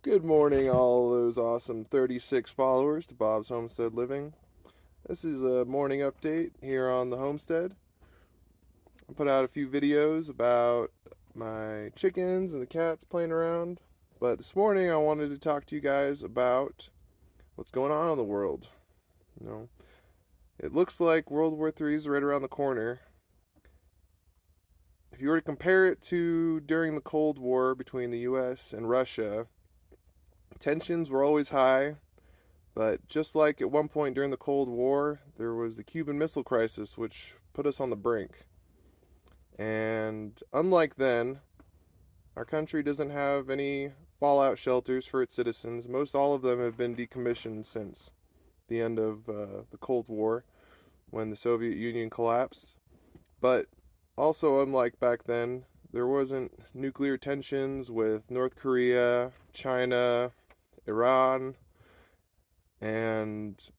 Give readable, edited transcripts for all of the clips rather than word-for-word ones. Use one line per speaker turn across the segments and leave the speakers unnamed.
Good morning, all those awesome 36 followers to Bob's Homestead Living. This is a morning update here on the homestead. I put out a few videos about my chickens and the cats playing around, but this morning I wanted to talk to you guys about what's going on in the world. You know, it looks like World War III is right around the corner. If you were to compare it to during the Cold War between the US and Russia, tensions were always high. But just like at one point during the Cold War, there was the Cuban Missile Crisis, which put us on the brink. And unlike then, our country doesn't have any fallout shelters for its citizens. Most all of them have been decommissioned since the end of the Cold War when the Soviet Union collapsed. But also, unlike back then, there wasn't nuclear tensions with North Korea, China, Iran, and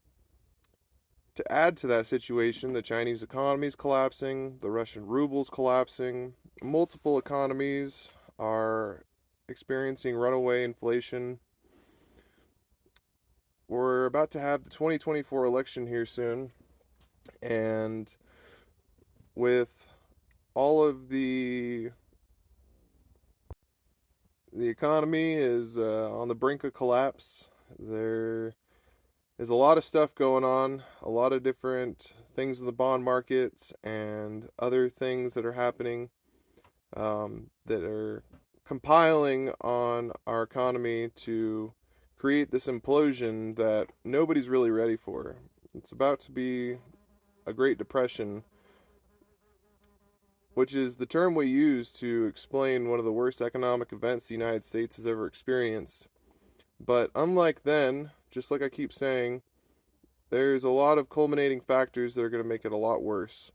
to add to that situation, the Chinese economy is collapsing, the Russian ruble is collapsing, multiple economies are experiencing runaway inflation. We're about to have the 2024 election here soon, and with all of the economy is on the brink of collapse. There is a lot of stuff going on, a lot of different things in the bond markets and other things that are happening that are compiling on our economy to create this implosion that nobody's really ready for. It's about to be a Great Depression, which is the term we use to explain one of the worst economic events the United States has ever experienced. But unlike then, just like I keep saying, there's a lot of culminating factors that are going to make it a lot worse.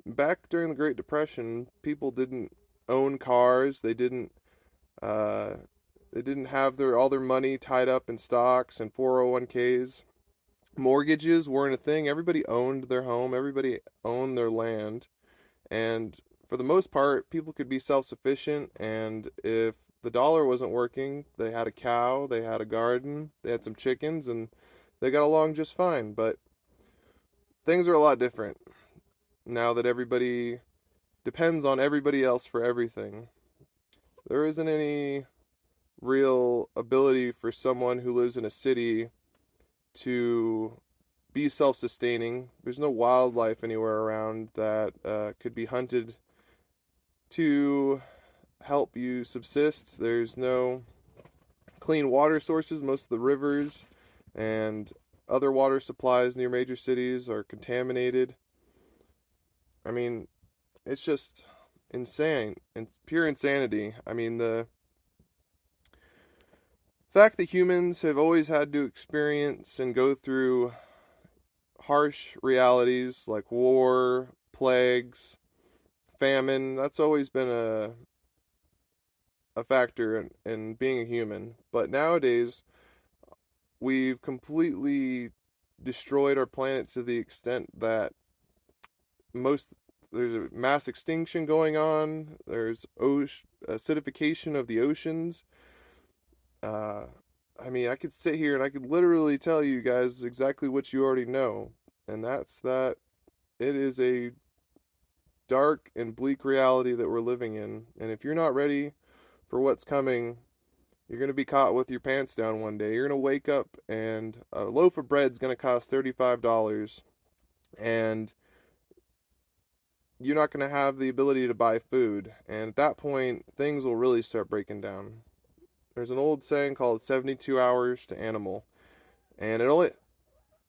Back during the Great Depression, people didn't own cars. Uh, they didn't have all their money tied up in stocks and 401ks. Mortgages weren't a thing. Everybody owned their home. Everybody owned their land, and for the most part, people could be self-sufficient. And if the dollar wasn't working, they had a cow, they had a garden, they had some chickens, and they got along just fine. But things are a lot different now that everybody depends on everybody else for everything. There isn't any real ability for someone who lives in a city to be self sustaining. There's no wildlife anywhere around that could be hunted to help you subsist. There's no clean water sources. Most of the rivers and other water supplies near major cities are contaminated. I mean, it's just insane and pure insanity. I mean, the fact that humans have always had to experience and go through harsh realities like war, plagues, famine, that's always been a factor in being a human. But nowadays, we've completely destroyed our planet to the extent that most there's a mass extinction going on. There's acidification of the oceans. Uh, I mean, I could sit here and I could literally tell you guys exactly what you already know, and that's that it is a dark and bleak reality that we're living in. And if you're not ready for what's coming, you're going to be caught with your pants down one day. You're going to wake up and a loaf of bread's going to cost $35, and you're not going to have the ability to buy food. And at that point, things will really start breaking down. There's an old saying called 72 hours to animal. And it only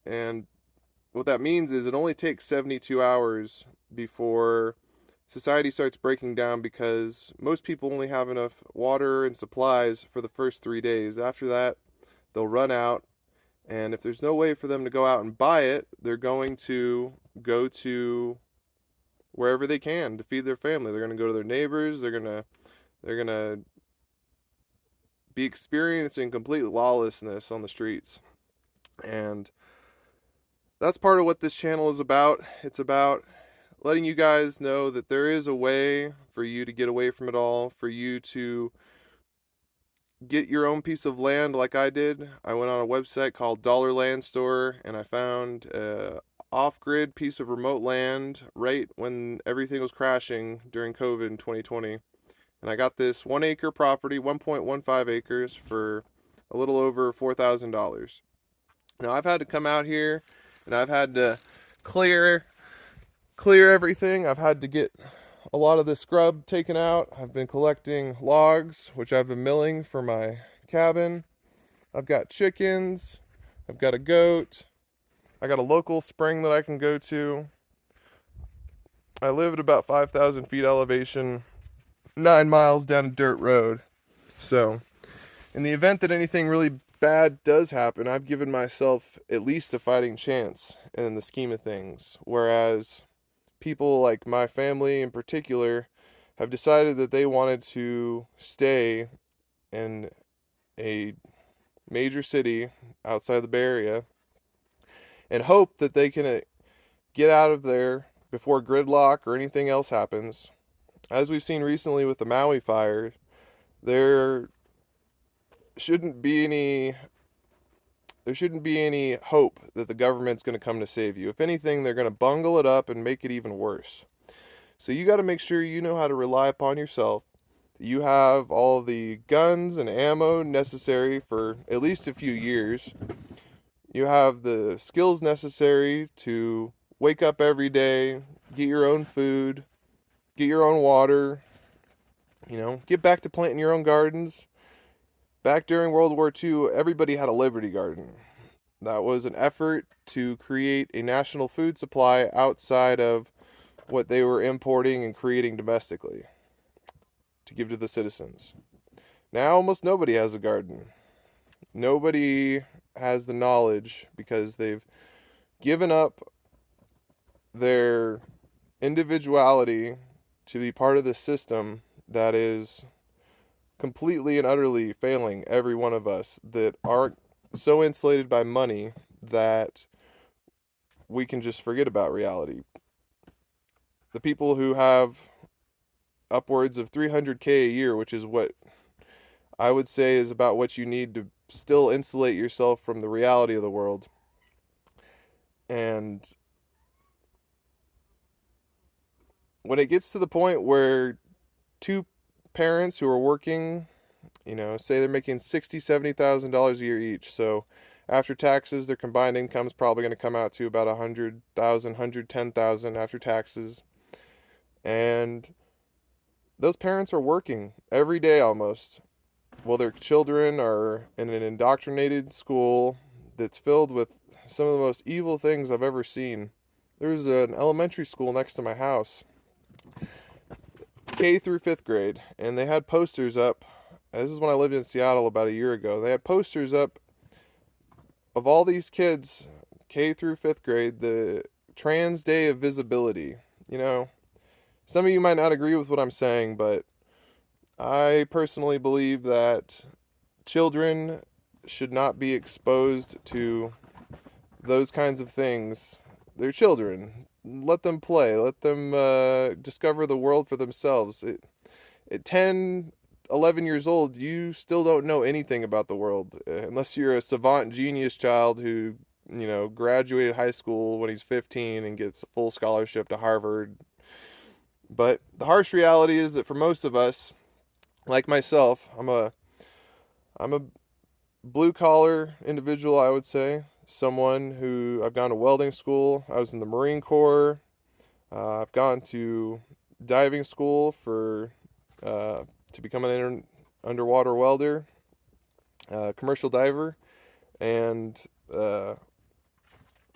and what that means is it only takes 72 hours before society starts breaking down because most people only have enough water and supplies for the first 3 days. After that, they'll run out, and if there's no way for them to go out and buy it, they're going to go to wherever they can to feed their family. They're going to go to their neighbors. They're going to be experiencing complete lawlessness on the streets. And that's part of what this channel is about. It's about letting you guys know that there is a way for you to get away from it all, for you to get your own piece of land like I did. I went on a website called Dollar Land Store and I found a off-grid piece of remote land right when everything was crashing during COVID in 2020. And I got this 1 acre property, 1.15 acres, for a little over $4,000. Now I've had to come out here and I've had to clear everything. I've had to get a lot of the scrub taken out. I've been collecting logs, which I've been milling for my cabin. I've got chickens. I've got a goat. I got a local spring that I can go to. I live at about 5,000 feet elevation, 9 miles down a dirt road. So, in the event that anything really bad does happen, I've given myself at least a fighting chance in the scheme of things. Whereas people like my family in particular have decided that they wanted to stay in a major city outside the Bay Area and hope that they can get out of there before gridlock or anything else happens. As we've seen recently with the Maui fire, there shouldn't be any hope that the government's going to come to save you. If anything, they're going to bungle it up and make it even worse. So you got to make sure you know how to rely upon yourself. You have all the guns and ammo necessary for at least a few years. You have the skills necessary to wake up every day, get your own food, get your own water, get back to planting your own gardens. Back during World War II, everybody had a Liberty Garden. That was an effort to create a national food supply outside of what they were importing and creating domestically to give to the citizens. Now almost nobody has a garden. Nobody has the knowledge because they've given up their individuality to be part of the system that is completely and utterly failing every one of us, that are so insulated by money that we can just forget about reality. The people who have upwards of 300K a year, which is what I would say is about what you need to still insulate yourself from the reality of the world. And when it gets to the point where two parents who are working, say they're making $60,000-$70,000 a year each, so after taxes, their combined income is probably going to come out to about $100,000, $110,000 after taxes. And those parents are working every day almost, while their children are in an indoctrinated school that's filled with some of the most evil things I've ever seen. There's an elementary school next to my house, K through 5th grade, and they had posters up. This is when I lived in Seattle about a year ago. They had posters up of all these kids, K through 5th grade, the Trans Day of Visibility. Some of you might not agree with what I'm saying, but I personally believe that children should not be exposed to those kinds of things. They're children. Let them play. Let them discover the world for themselves. At 10, 11 years old, you still don't know anything about the world. Unless you're a savant genius child who, graduated high school when he's 15 and gets a full scholarship to Harvard. But the harsh reality is that for most of us, like myself, I'm a blue collar individual, I would say. Someone who, I've gone to welding school. I was in the Marine Corps. I've gone to diving school to become an underwater welder, commercial diver, and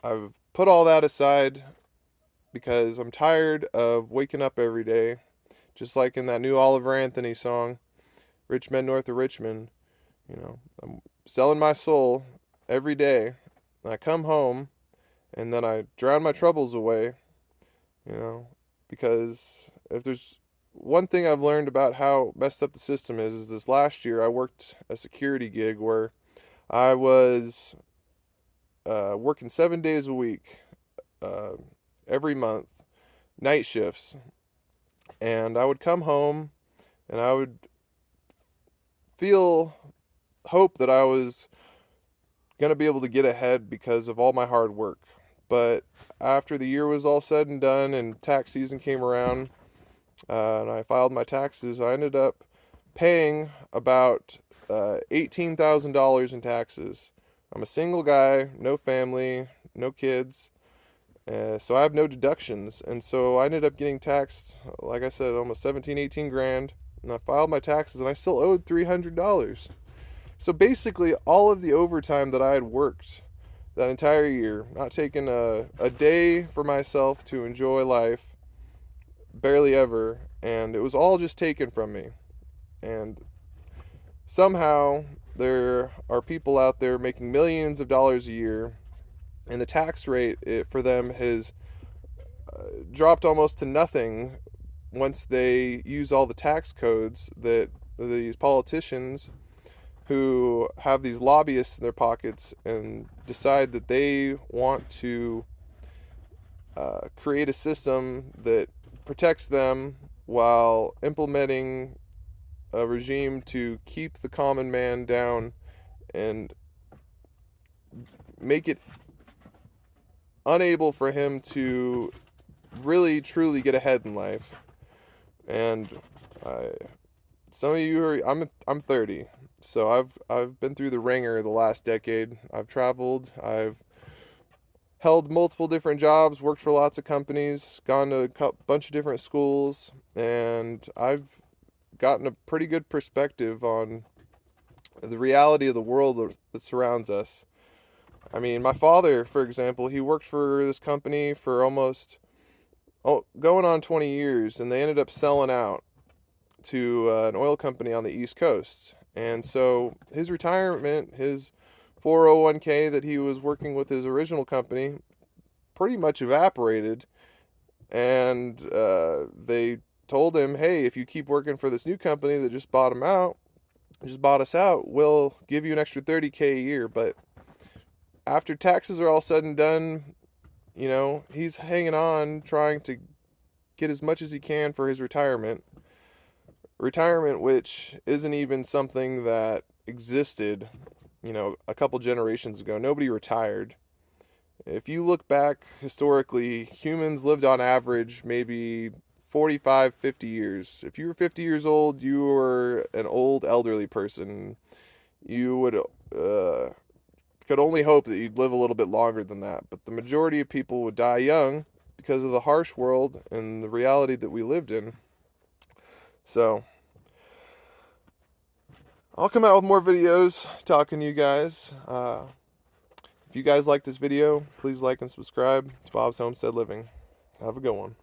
I've put all that aside because I'm tired of waking up every day, just like in that new Oliver Anthony song, Rich Men North of Richmond. I'm selling my soul every day. And I come home and then I drown my troubles away, because if there's one thing I've learned about how messed up the system is this last year I worked a security gig where I was working 7 days a week, every month, night shifts. And I would come home and I would feel hope that I was going to be able to get ahead because of all my hard work. But after the year was all said and done and tax season came around, and I filed my taxes, I ended up paying about $18,000 in taxes. I'm a single guy, no family, no kids, so I have no deductions. And so I ended up getting taxed, like I said, almost 17, 18 grand. And I filed my taxes and I still owed $300. So basically, all of the overtime that I had worked that entire year, not taking a day for myself to enjoy life, barely ever, and it was all just taken from me. And somehow there are people out there making millions of dollars a year, and the tax rate for them has dropped almost to nothing once they use all the tax codes that these politicians who have these lobbyists in their pockets and decide that they want to create a system that protects them while implementing a regime to keep the common man down and make it unable for him to really truly get ahead in life. And some of you are, I'm 30, so I've been through the ringer the last decade. I've traveled, I've held multiple different jobs, worked for lots of companies, gone to a bunch of different schools, and I've gotten a pretty good perspective on the reality of the world that surrounds us. I mean, my father, for example, he worked for this company for almost going on 20 years, and they ended up selling out to an oil company on the East Coast. And so his retirement, his 401k that he was working with his original company, pretty much evaporated. And they told him, hey, if you keep working for this new company that just bought us out, we'll give you an extra 30K a year. But after taxes are all said and done, you know, he's hanging on, trying to get as much as he can for his retirement, which isn't even something that existed, you know, a couple generations ago. Nobody retired. If you look back historically, humans lived on average maybe 45, 50 years. If you were 50 years old, you were an old elderly person. You would could only hope that you'd live a little bit longer than that. But the majority of people would die young because of the harsh world and the reality that we lived in. So I'll come out with more videos talking to you guys. If you guys like this video, please like and subscribe to Bob's Homestead Living. Have a good one.